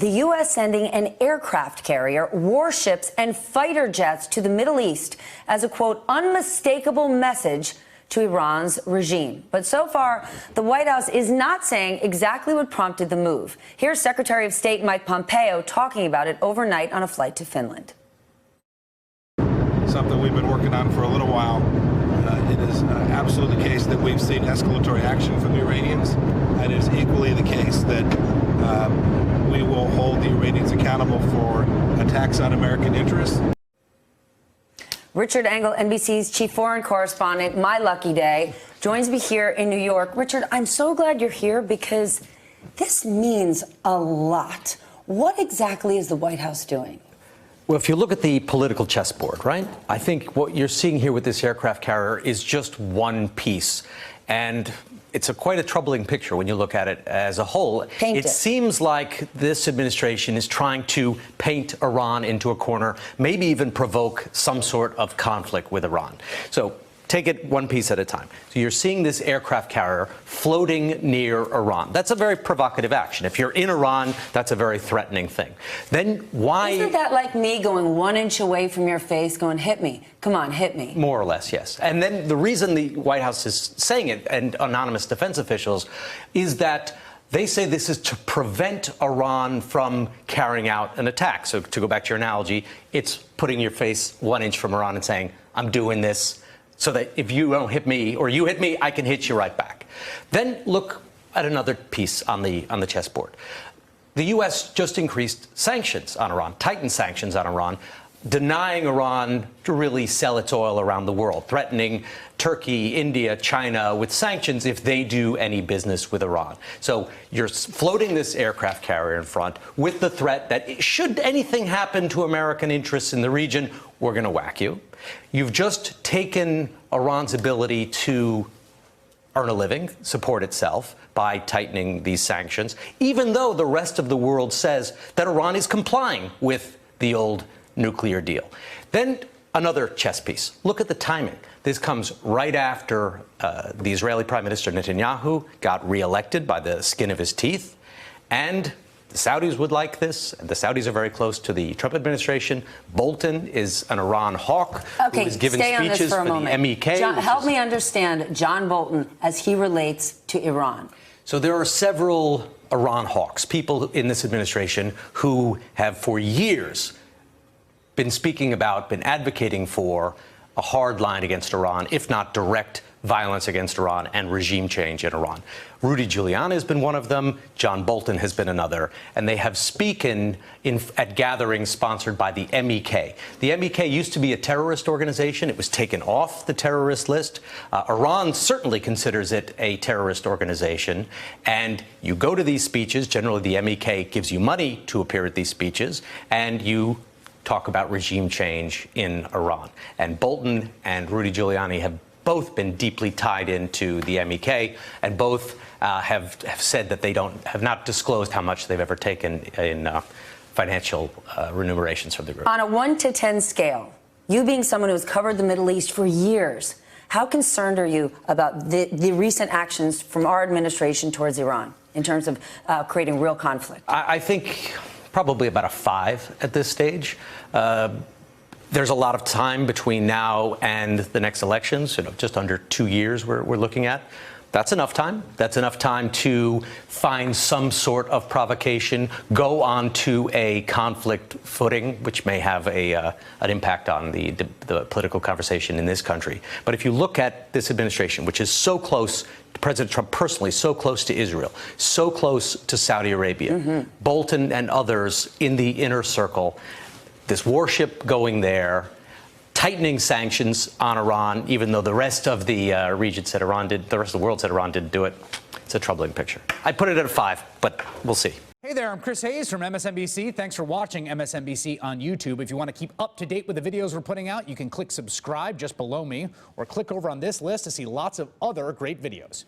the U.S. sending an aircraft carrier, warships, and fighter jets to the Middle East as a, quote, unmistakable message to Iran's regime. But so far, the White House is not saying exactly what prompted the move. Here's Secretary of State Mike Pompeo talking about it overnight on a flight to Finland. Something we've been working on for a little while. It is absolutely the case that we've seen escalatory action from the Iranians, and it is equally the case that we will hold the Iranians accountable for attacks on American interests. Richard Engel, NBC's chief foreign correspondent, my lucky day, joins me here in New York. Richard, I'm so glad you're here because this means a lot. What exactly is the White House doing? Well, if you look at the political chessboard, right, I think what you're seeing here with this aircraft carrier is just one piece. And it's quite a troubling picture when you look at it as a whole. It seems like this administration is trying to paint Iran into a corner, maybe even provoke some sort of conflict with Iran. So take it one piece at a time. So you're seeing this aircraft carrier floating near Iran. That's a very provocative action. If you're in Iran, that's a very threatening thing. Then why... Isn't that like me going 1 inch away from your face going, hit me? Come on, hit me. More or less, yes. And then the reason the White House is saying it, and anonymous defense officials, is that they say this is to prevent Iran from carrying out an attack. So to go back to your analogy, it's putting your face 1 inch from Iran and saying, I'm doing this, so that if you don't hit me or you hit me, I can hit you right back. Then look at another piece on the chessboard. The U.S. just increased sanctions on Iran, tightened sanctions on Iran, denying Iran to really sell its oil around the world, threatening Turkey, India, China with sanctions if they do any business with Iran. So you're floating this aircraft carrier in front with the threat that should anything happen to American interests in the region, we're going to whack you. You've just taken Iran's ability to earn a living, support itself by tightening these sanctions, even though the rest of the world says that Iran is complying with the old nuclear deal. Then another chess piece. Look at the timing. This comes right after the Israeli Prime Minister Netanyahu got reelected by the skin of his teeth, and the Saudis would like this. The Saudis are very close to the Trump administration. Bolton is an Iran hawk who is giving speeches for the MEK. John, help me understand John Bolton as he relates to Iran. So there are several Iran hawks, people in this administration who have for years been speaking about, been advocating for a hard line against Iran, if not direct violence against Iran and regime change in Iran. Rudy Giuliani has been one of them. John Bolton has been another. And they have spoken at gatherings sponsored by the MEK. The MEK used to be a terrorist organization. It was taken off the terrorist list. Iran certainly considers it a terrorist organization. And you go to these speeches. Generally, the MEK gives you money to appear at these speeches. And you talk about regime change in Iran. And Bolton and Rudy Giuliani have both been deeply tied into the MEK, and both have said that they have not disclosed how much they've ever taken in financial remunerations from the group. On a 1 to 10 scale, you being someone who has covered the Middle East for years, how concerned are you about the recent actions from our administration towards Iran in terms of creating real conflict? I think probably about a 5 at this stage. There's a lot of time between now and the next elections, just under 2 years we're looking at. That's enough time. That's enough time to find some sort of provocation, go on to a conflict footing, which may have an impact on the political conversation in this country. But if you look at this administration, which is so close, President Trump personally, so close to Israel, so close to Saudi Arabia, Bolton and others in the inner circle, this warship going there, tightening sanctions on Iran, even though the rest of the region said Iran did, the rest of the world said Iran didn't do it. It's a troubling picture. I put it at a 5, but we'll see. Hey there, I'm Chris Hayes from MSNBC. Thanks for watching MSNBC on YouTube. If you want to keep up to date with the videos we're putting out, you can click subscribe just below me, or click over on this list to see lots of other great videos.